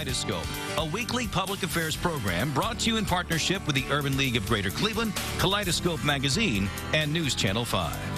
Kaleidoscope, a weekly public affairs program brought to you in partnership with the Urban League of Greater Cleveland, Kaleidoscope Magazine, and News Channel 5.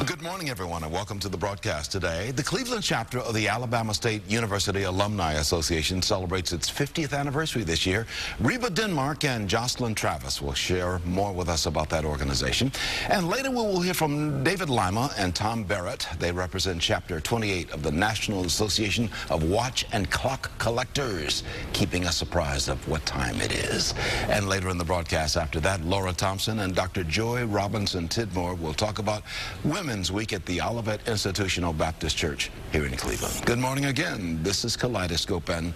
Good morning, everyone, and welcome to the broadcast today. The Cleveland chapter of the Alabama State University Alumni Association celebrates its 50th anniversary this year. Reba Denmark and Jocelyn Travis will share more with us about that organization. And later we will hear from David Lima and Tom Barrett. They represent Chapter 28 of the National Association of Watch and Clock Collectors, keeping us apprised of what time it is. And later in the broadcast after that, Laura Thompson and Dr. Joy Robinson Tidmore will talk about Women's Week at the Olivet Institutional Baptist Church here in Cleveland. Good morning again. This is Kaleidoscope, and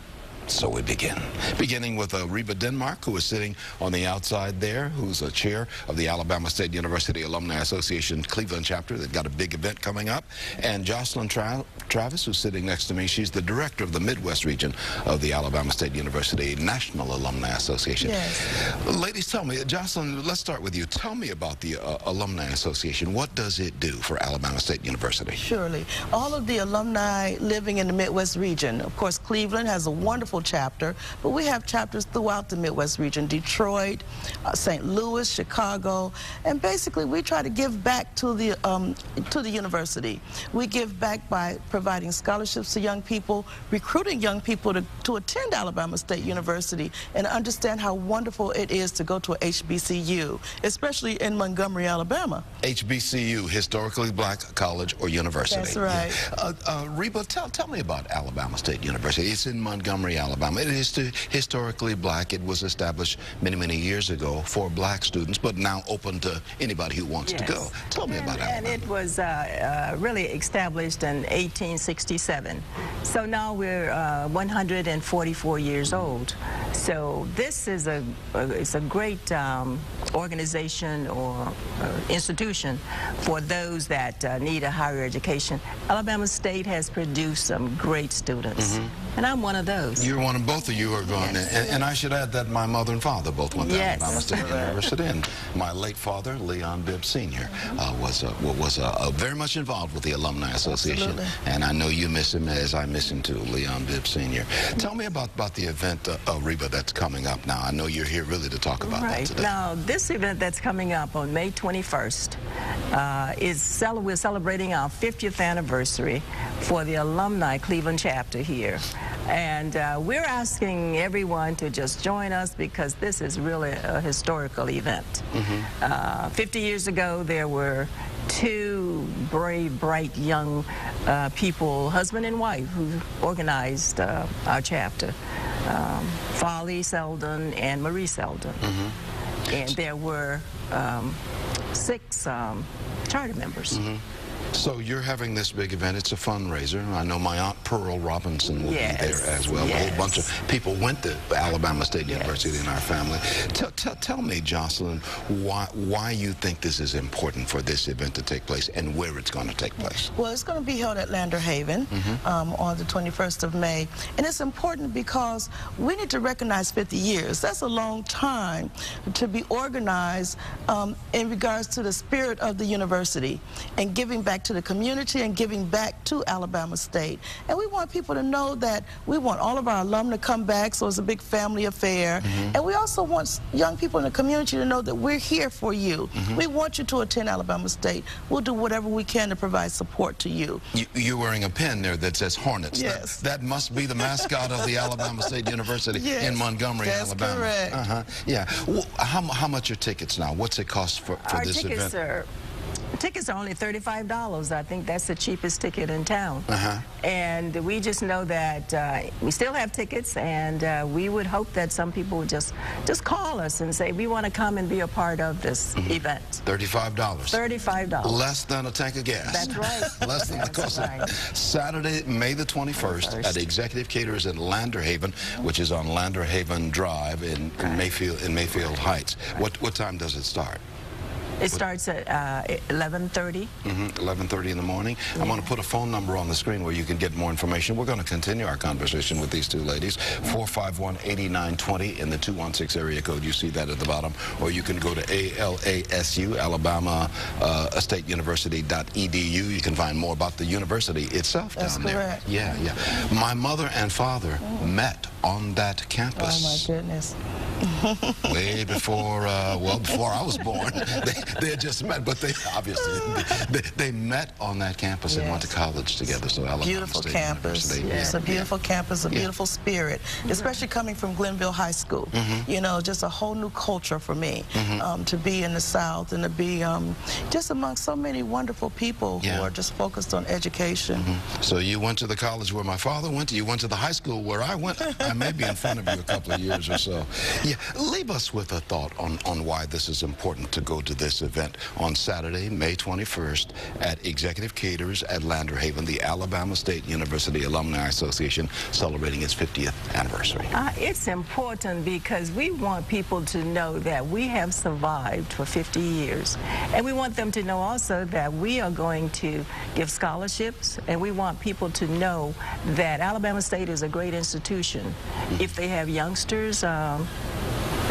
so we begin. Beginning with Reba Denmark, who is sitting on the outside there, who's a chair of the Alabama State University Alumni Association Cleveland chapter. They've got a big event coming up. And Jocelyn Travis, who's sitting next to me, she's the director of the Midwest region of the Alabama State University National Alumni Association. Yes. Ladies, tell me, Jocelyn, let's start with you. Tell me about the Alumni Association. What does it do for Alabama State University? Surely. All of the alumni living in the Midwest region, of course, Cleveland has a wonderful chapter, but we have chapters throughout the Midwest region, Detroit, St. Louis, Chicago, and basically we try to give back to the university. We give back by providing scholarships to young people, recruiting young people to attend Alabama State University and understand how wonderful it is to go to a HBCU, especially in Montgomery, Alabama. HBCU, Historically Black College or University. That's right. Yeah. Reba, tell me about Alabama State University. It's in Montgomery, Alabama. It is historically black. It was established many, many years ago for black students, but now open to anybody who wants to go. Tell me about Alabama. And it was really established in 1867. So now we're 144 years old. So this is a great organization or institution for those that need a higher education. Alabama State has produced some great students, and I'm one of those. You're one of both of you are going, and I should add that my mother and father both went to Alabama State University, and my late father, Leon Bibb Sr., was very much involved with the Alumni Association. Absolutely. And I know you miss him as I miss him too, Leon Bibb Sr. Tell me about the event, Reba, that's coming up now. I know you're here really to talk about that today. Now, this event that's coming up on May 21st we're celebrating our 50th anniversary for the Alumni Cleveland chapter here. And we're asking everyone to just join us because this is really a historical event. 50 years ago, there were two brave, bright young people, husband and wife, who organized our chapter, Folly Selden and Marie Selden. And there were 6 charter members. So you're having this big event. It's a fundraiser. I know my Aunt Pearl Robinson will be there as well. A whole bunch of people went to Alabama State University in our family. Tell me, Jocelyn, why you think this is important for this event to take place and where it's going to take place. Well, it's going to be held at Lander Haven on the 21st of May. And it's important because we need to recognize 50 years. That's a long time to be organized in regards to the spirit of the university and giving back to the community and giving back to Alabama State. And we want people to know that we want all of our alumni to come back, so it's a big family affair. And we also want young people in the community to know that we're here for you. We want you to attend Alabama State. We'll do whatever we can to provide support to you. You're wearing a pen there that says Hornets. Yes. That must be the mascot of the Alabama State University in Montgomery, Alabama. That's correct. Yeah. Well, how much are tickets now? What's it cost for this event? Tickets are only $35. I think that's the cheapest ticket in town. And we just know that we still have tickets, and we would hope that some people would just call us and say, we want to come and be a part of this event. $35. $35. Less than a tank of gas. That's right. Less than the cost. Saturday, May the 21st at Executive Caterers in Lander Haven, which is on Lander Haven Drive in Mayfield Heights. What time does it start? It starts at 11:30. 11:30 in the morning. Yeah. I'm going to put a phone number on the screen where you can get more information. We're going to continue our conversation with these two ladies. 451-8920 in the 216 area code. You see that at the bottom. Or you can go to ALASU, Alabama State University.edu. You can find more about the university itself down there. That's correct. Yeah, yeah. My mother and father met on that campus. Oh, my goodness. Way before, well, before I was born. They had just met, but they obviously, they met on that campus and went to college together. So Alabama beautiful State campus. University. It's a beautiful campus, a beautiful spirit, especially coming from Glenville High School. You know, just a whole new culture for me to be in the South and to be just among so many wonderful people who are just focused on education. So you went to the college where my father went to, you went to the high school where I went. I may be in front of you a couple of years or so. Yeah, leave us with a thought on why this is important to go to this event on Saturday, May 21st at Executive Caterers at Lander Haven, the Alabama State University Alumni Association celebrating its 50th anniversary. It's important because we want people to know that we have survived for 50 years. And we want them to know also that we are going to give scholarships, and we want people to know that Alabama State is a great institution. If they have youngsters,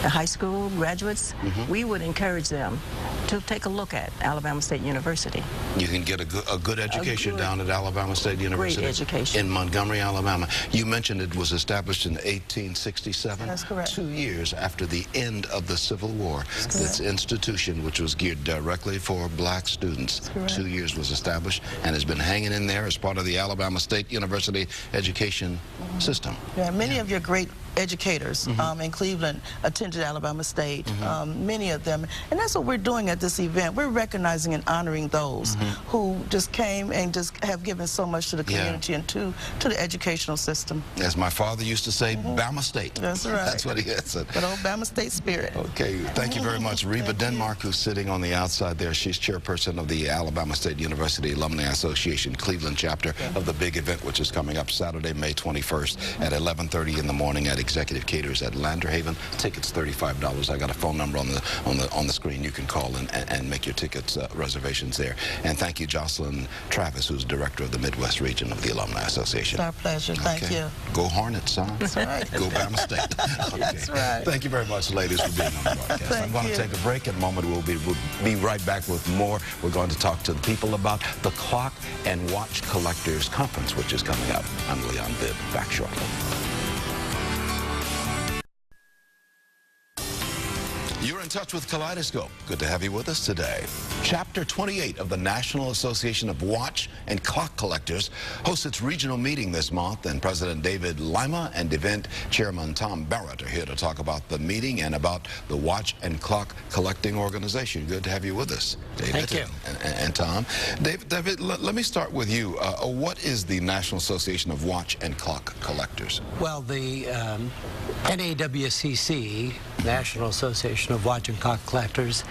high school graduates, we would encourage them to take a look at Alabama State University. You can get a good education down at Alabama State University. Great education. In Montgomery, Alabama. You mentioned it was established in 1867. That's correct. 2 years after the end of the Civil War. This institution, which was geared directly for black students, 2 years was established and has been hanging in there as part of the Alabama State University education system. Yeah, many of your great educators in Cleveland attended Alabama State, many of them. And that's what we're doing at this event. We're recognizing and honoring those who just came and just have given so much to the community and to the educational system. As my father used to say, Bama State. That's right. That's what he had said. Good old Bama State spirit. Okay, thank you very much. Reba Denmark, who's sitting on the outside there, she's chairperson of the Alabama State University Alumni Association Cleveland chapter of the big event, which is coming up Saturday, May 21st at 11:30 in the morning at Executive Caterers at Lander Haven. Tickets $35. I got a phone number on the screen. You can call and make your tickets reservations there. And thank you, Jocelyn Travis, who's director of the Midwest region of the Alumni Association. It's our pleasure. Thank you. Go Hornets, son. That's right. Go Bama State. Okay. That's right. Thank you very much, ladies, for being on the broadcast. I'm going to take a break. In a moment, we'll be right back with more. We're going to talk to the people about the Clock and Watch Collectors Conference, which is coming up. I'm Leon Bibb. Back shortly. You're in touch with Kaleidoscope. Good to have you with us today. Chapter 28 of the National Association of Watch and Clock Collectors hosts its regional meeting this month, and President David Lima and event chairman Tom Barrett are here to talk about the meeting and about the Watch and Clock Collecting Organization. Good to have you with us, David. Thank you. And Tom. David, let me start with you. What is the National Association of Watch and Clock Collectors? Well, the NAWCC, National Association of Watch and Clock Collectors,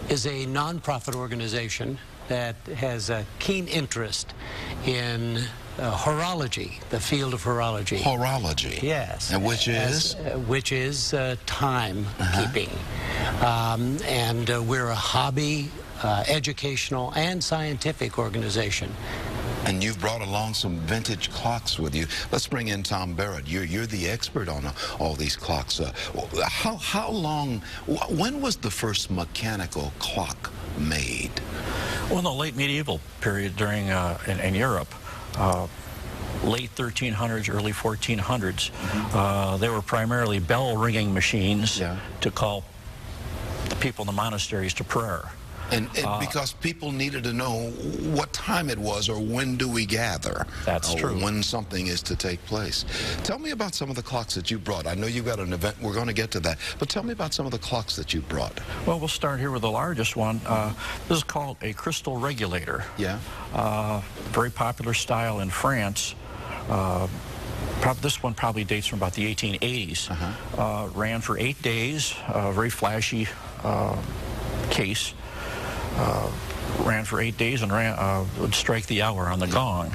is a nonprofit organization that has a keen interest in horology, the field of horology. Horology? Yes. And which is? Which is timekeeping. And we're a hobby, educational, and scientific organization. And you've brought along some vintage clocks with you. Let's bring in Tom Barrett. You're the expert on all these clocks. How long, when was the first mechanical clock made? Well, in the late medieval period during in Europe, late 1300s, early 1400s, they were primarily bell ringing machines to call the people in the monasteries to prayer. And because people needed to know what time it was or when do we gather. That's true. When something is to take place. Tell me about some of the clocks that you brought. I know you've got an event. We're going to get to that. But tell me about some of the clocks that you brought. Well, we'll start here with the largest one. This is called a crystal regulator. Yeah. Very popular style in France. This one probably dates from about the 1880s. Ran for 8 days. Very flashy case. Ran for 8 days and would strike the hour on the gong.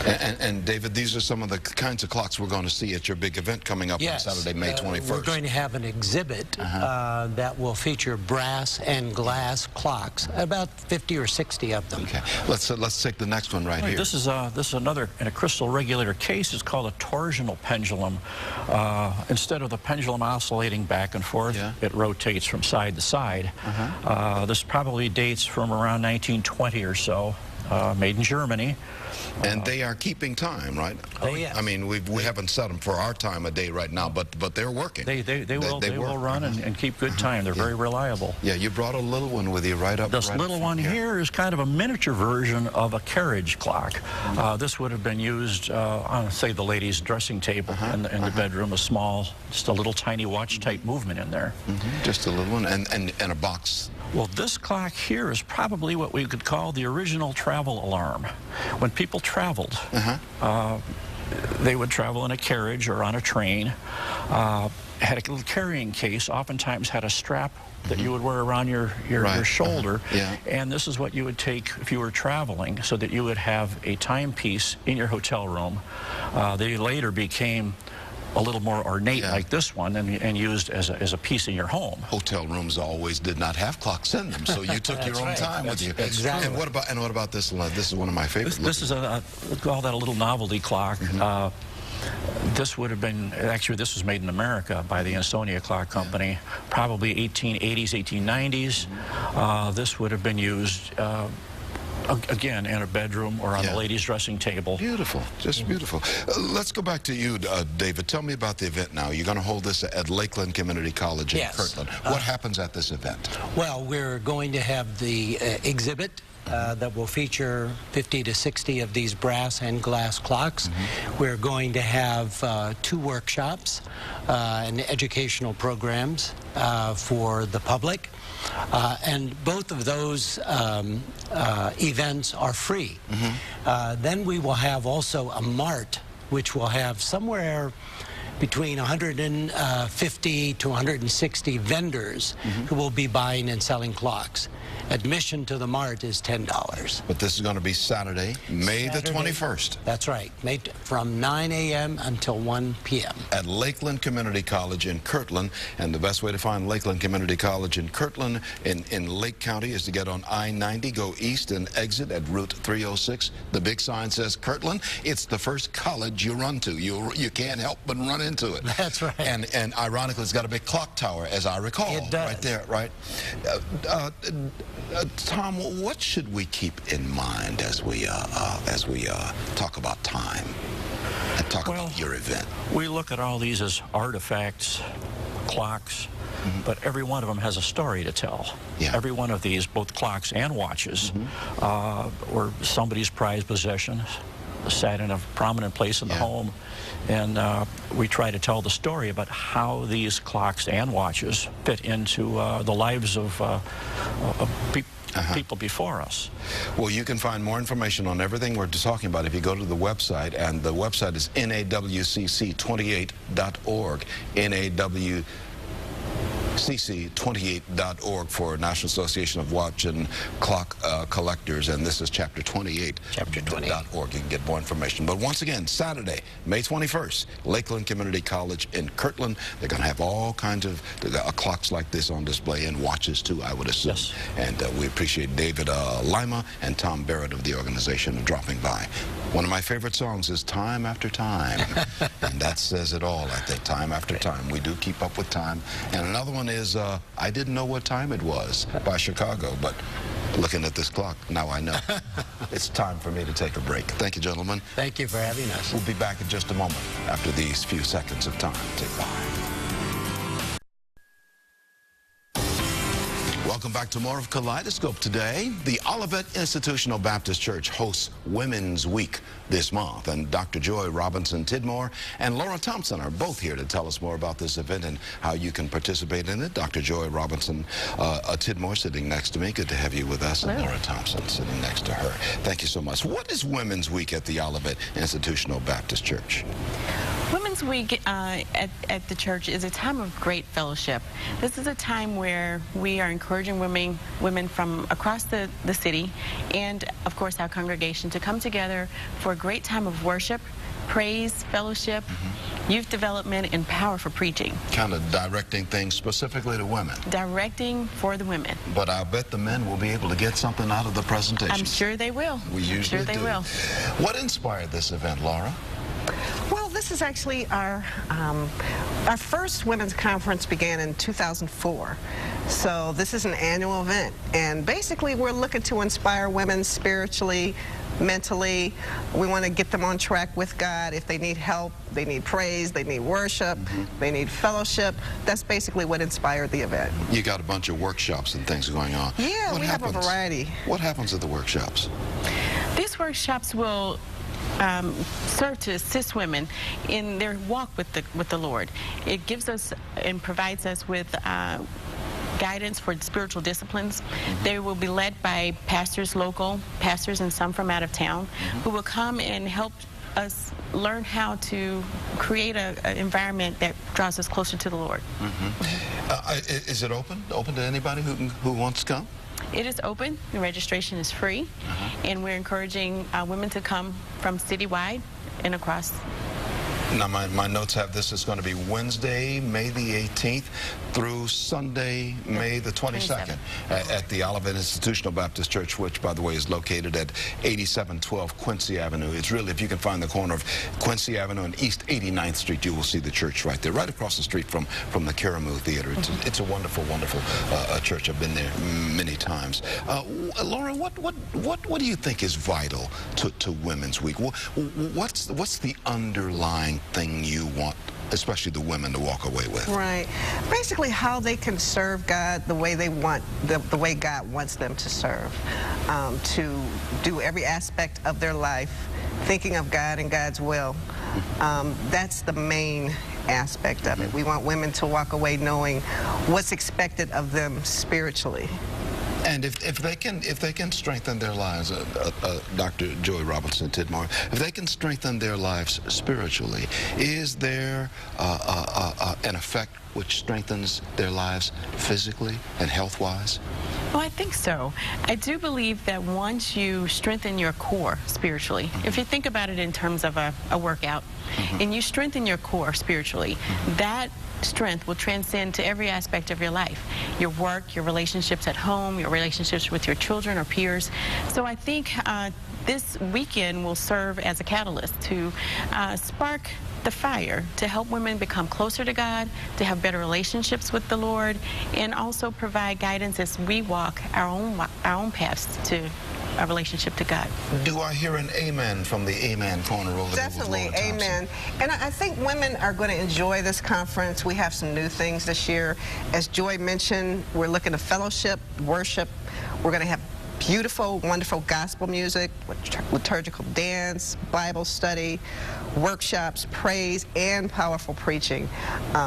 And David, these are some of the kinds of clocks we're going to see at your big event coming up on Saturday, May 21st. We're going to have an exhibit that will feature brass and glass clocks, about 50 or 60 of them. Okay, let's take the next one right here. This is another, in a crystal regulator case. It's called a torsional pendulum. Instead of the pendulum oscillating back and forth, it rotates from side to side. This probably dates from around 1920 or so, made in Germany. And they are keeping time, right? Oh, yes. I mean, we haven't set them for our time of day right now, but they're working. They will run and keep good time. They're very reliable. Yeah, you brought a little one with you right up. This little one here is kind of a miniature version of a carriage clock. This would have been used on, say, the ladies' dressing table in the bedroom, just a little tiny watch-type movement in there. Just a little one, and a box. Well, this clock here is probably what we could call the original travel alarm. When people traveled, they would travel in a carriage or on a train, had a little carrying case, oftentimes had a strap that you would wear around your shoulder, and this is what you would take if you were traveling, so that you would have a timepiece in your hotel room. They later became a little more ornate like this one, and used as a piece in your home. Hotel rooms always did not have clocks in them, so you took your own time with you. Exactly. And what about this one? This is one of my favorites. This is we call that a little novelty clock. This would have been, actually this was made in America by the Ansonia Clock Company, probably 1880s, 1890s. This would have been used again in a bedroom or on the ladies' dressing table. Beautiful, just beautiful. Let's go back to you, David. Tell me about the event now. You're going to hold this at Lakeland Community College in Kirtland. What happens at this event? Well, we're going to have the exhibit that will feature 50 to 60 of these brass and glass clocks. We're going to have 2 workshops and educational programs for the public. And both of those events are free. Then we will have also a mart, which will have somewhere between 150 to 160 vendors who will be buying and selling clocks. Admission to the mart is $10. But this is going to be Saturday, May the 21st. That's right, from 9 a.m. until 1 p.m. at Lakeland Community College in Kirtland. And the best way to find Lakeland Community College in Kirtland in Lake County is to get on I-90, go east and exit at Route 306. The big sign says Kirtland. It's the first college you run to. You can't help but run into it. That's right. And ironically, it's got a big clock tower, as I recall. It does. Right there, right? Tom, what should we keep in mind as we talk about time and talk about your event? We look at all these as artifacts, clocks, but every one of them has a story to tell. Every one of these, both clocks and watches, were somebody's prized possession, sat in a prominent place in the home, and we try to tell the story about how these clocks and watches fit into the lives of people before us. Well, you can find more information on everything we're talking about if you go to the website, and the website is nawcc28.org. NAWCC28.org for National Association of Watch and Clock Collectors, and this is Chapter 28. Chapter 28.org. You can get more information. But once again, Saturday, May 21st, Lakeland Community College in Kirtland. They're going to have all kinds of clocks like this on display, and watches too, I would assume. And we appreciate David Lima and Tom Barrett of the organization dropping by. One of my favorite songs is Time After Time, and that says it all, I think. Time after time. We do keep up with time. And another one is I Didn't Know What Time It Was by Chicago, but looking at this clock, now I know. It's time for me to take a break. Thank you, gentlemen. Thank you for having us. We'll be back in just a moment after these few seconds of time. Take by. Welcome back to more of Kaleidoscope today. The Olivet Institutional Baptist Church hosts Women's Week this month, and Dr. Joy Robinson Tidmore and Laura Thompson are both here to tell us more about this event and how you can participate in it. Dr. Joy Robinson Tidmore sitting next to me. Good to have you with us. And Laura Thompson sitting next to her. Thank you so much. What is Women's Week at the Olivet Institutional Baptist Church? Women's Week at the church is a time of great fellowship. This is a time where we are encouraging women from across the city and, of course, our congregation to come together for a great time of worship, praise, fellowship, youth development, and powerful preaching. Kind of directing things specifically to women. Directing for the women. But I'll bet the men will be able to get something out of the presentation. I'm sure they will. We usually I'm sure they will. What inspired this event, Laura? Well, this is actually our first women's conference began in 2004. So this is an annual event, and basically we're looking to inspire women spiritually, mentally. We want to get them on track with God. If they need help, they need praise, they need worship, they need fellowship. That's basically what inspired the event. You got a bunch of workshops and things going on. Yeah, we have a variety. What happens at the workshops? These workshops will serve to assist women in their walk with the Lord. It gives us and provides us with guidance for spiritual disciplines. They will be led by pastors, local pastors, and some from out of town, who will come and help us learn how to create an environment that draws us closer to the Lord. Is it open to anybody who wants to come? It is open. The registration is free, and we're encouraging women to come from citywide and across. Now, my notes have this is going to be Wednesday, May the 18th through Sunday, May the 22nd at the Olivet Institutional Baptist Church, which, by the way, is located at 8712 Quincy Avenue. It's really, if you can find the corner of Quincy Avenue and East 89th Street, you will see the church right there, right across the street from the Karamu Theater. It's a wonderful, wonderful church. I've been there many times. Laura, what do you think is vital to Women's Week? What's the underlying thing you want, especially the women, to walk away with? Right. Basically how they can serve God the way they want, the way God wants them to serve. To do every aspect of their life thinking of God and God's will. That's the main aspect of it. We want women to walk away knowing what's expected of them spiritually. And if they can strengthen their lives, Dr. Joy Robinson Tidmore, if they can strengthen their lives spiritually, is there an effect which strengthens their lives physically and health-wise? Well, I think so. I do believe that once you strengthen your core spiritually, if you think about it in terms of a workout, and you strengthen your core spiritually, that strength will transcend to every aspect of your life, your work, your relationships at home, your relationships with your children or peers. So I think this weekend will serve as a catalyst to spark the fire to help women become closer to God, to have better relationships with the Lord, and also provide guidance as we walk our own paths to a relationship to God. Do I hear an amen from the amen corner over there? Definitely, amen. And I think women are going to enjoy this conference. We have some new things this year. As Joy mentioned, we're looking to fellowship, worship. We're going to have beautiful, wonderful gospel music, liturgical dance, Bible study, workshops, praise, and powerful preaching.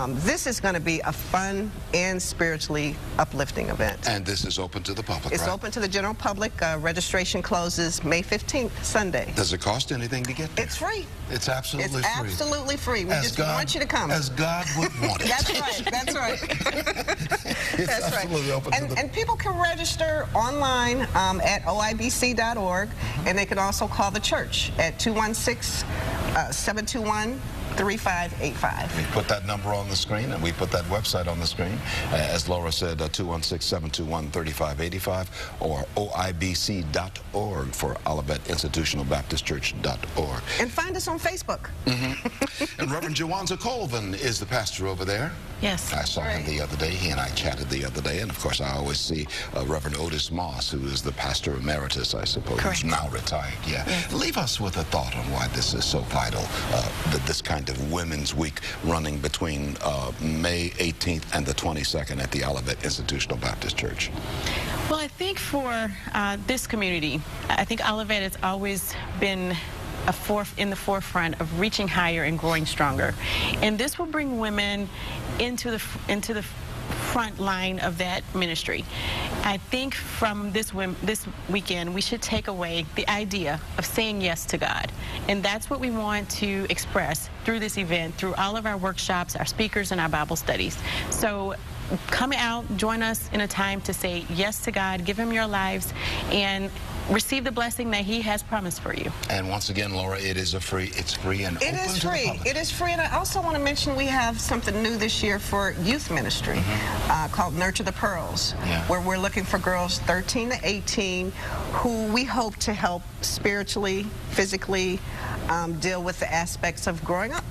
This is going to be a fun and spiritually uplifting event. And this is open to the public, It's right? open to the general public. Registration closes May 15th, Sunday. Does it cost anything to get there? It's free. It's absolutely free. It's absolutely free. We just want you to come. As God would want it. That's right. That's right. It's That's absolutely right. open to the... And people can register online at oibc.org, and they can also call the church at 216-721-3585. We put that number on the screen, and we put that website on the screen. As Laura said, 216-721-3585 or oibc.org for Olivet Institutional Baptist Church.org. And find us on Facebook. And Reverend Jawanza Colvin is the pastor over there. Yes. I saw him the other day. He and I chatted the other day. And, of course, I always see Reverend Otis Moss, who is the pastor emeritus, I suppose. Correct. Who's now retired, yeah. Yes. Leave us with a thought on why this is so vital, this kind of Women's Week running between May 18th and the 22nd at the Olivet Institutional Baptist Church. Well, I think for this community, I think Olivet has always been in the forefront of reaching higher and growing stronger, and this will bring women into the front line of that ministry. I think from this weekend, we should take away the idea of saying yes to God. And that's what we want to express through this event, through all of our workshops, our speakers, and our Bible studies. So come out, join us in a time to say yes to God, give Him your lives, and receive the blessing that He has promised for you. And once again, Laura, it's free and open It is to the free. public. It is free, and I also want to mention we have something new this year for youth ministry called Nurture the Pearls, where we're looking for girls 13 to 18 who we hope to help spiritually, physically, deal with the aspects of growing up.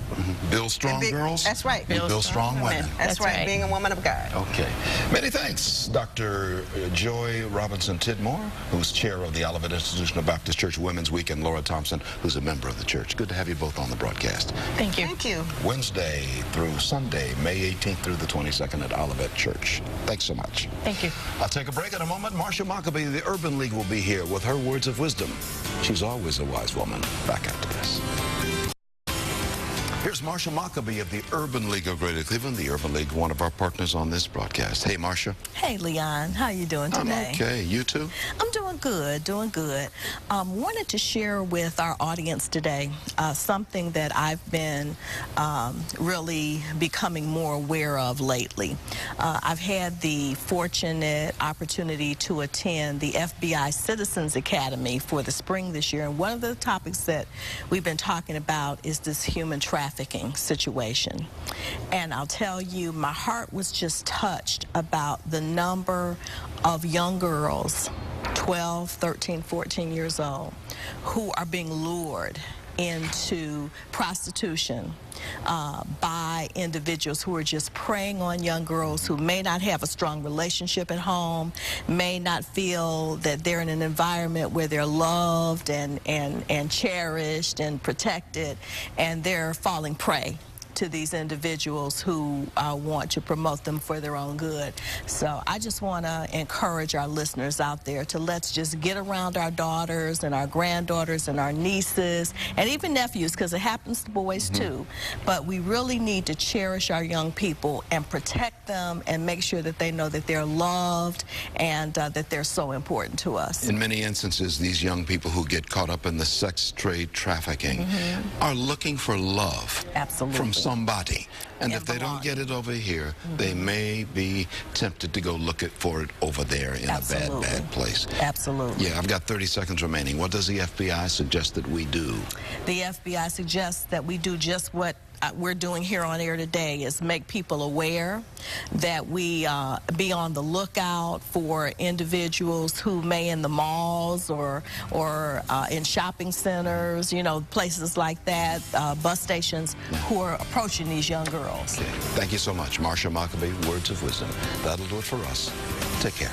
Build strong girls. That's right. Build strong women. That's right. Being a woman of God. Okay. Many thanks, Dr. Joy Robinson Tidmore, who's chair of the Olivet Institutional Baptist Church Women's Week, and Laura Thompson, who's a member of the church. Good to have you both on the broadcast. Thank you. Thank you. Wednesday through Sunday, May 18th through the 22nd at Olivet Church. Thanks so much. Thank you. I'll take a break in a moment. Marsha Maccabee of the Urban League will be here with her words of wisdom. She's always a wise woman. Back after this. Here's Marsha Maccabee of the Urban League of Greater Cleveland. The Urban League, one of our partners on this broadcast. Hey, Marsha. Hey, Leon. How you doing today? I'm okay. You too? I'm doing good, doing good. Wanted to share with our audience today something that I've been really becoming more aware of lately. I've had the fortunate opportunity to attend the FBI Citizens Academy for the spring this year, and one of the topics that we've been talking about is this human trafficking situation. And I'll tell you, my heart was just touched about the number of young girls, 12, 13, 14 years old, who are being lured into prostitution by individuals who are just preying on young girls who may not have a strong relationship at home, may not feel that they're in an environment where they're loved and cherished and protected, and they're falling prey to these individuals who want to promote them for their own good. So I just want to encourage our listeners out there to let's just get around our daughters and our granddaughters and our nieces and even nephews, because it happens to boys too. But we really need to cherish our young people and protect them and make sure that they know that they're loved and that they're so important to us. In many instances, these young people who get caught up in the sex trade trafficking are looking for love. Absolutely. From somebody. And if they don't get it over here, they may be tempted to go look for it over there in a bad place. Absolutely. Yeah, I've got 30 seconds remaining. What does the FBI suggest that we do? The FBI suggests that we do just what we're doing here on air today, is make people aware that we be on the lookout for individuals who may in the malls or in shopping centers, you know, places like that, bus stations, who are approaching these young girls. Okay. Thank you so much. Marsha Maccabee, words of wisdom. That'll do it for us. Take care.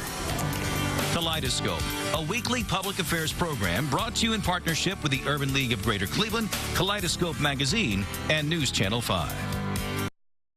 Kaleidoscope, a weekly public affairs program brought to you in partnership with the Urban League of Greater Cleveland, Kaleidoscope Magazine, and News Channel 5.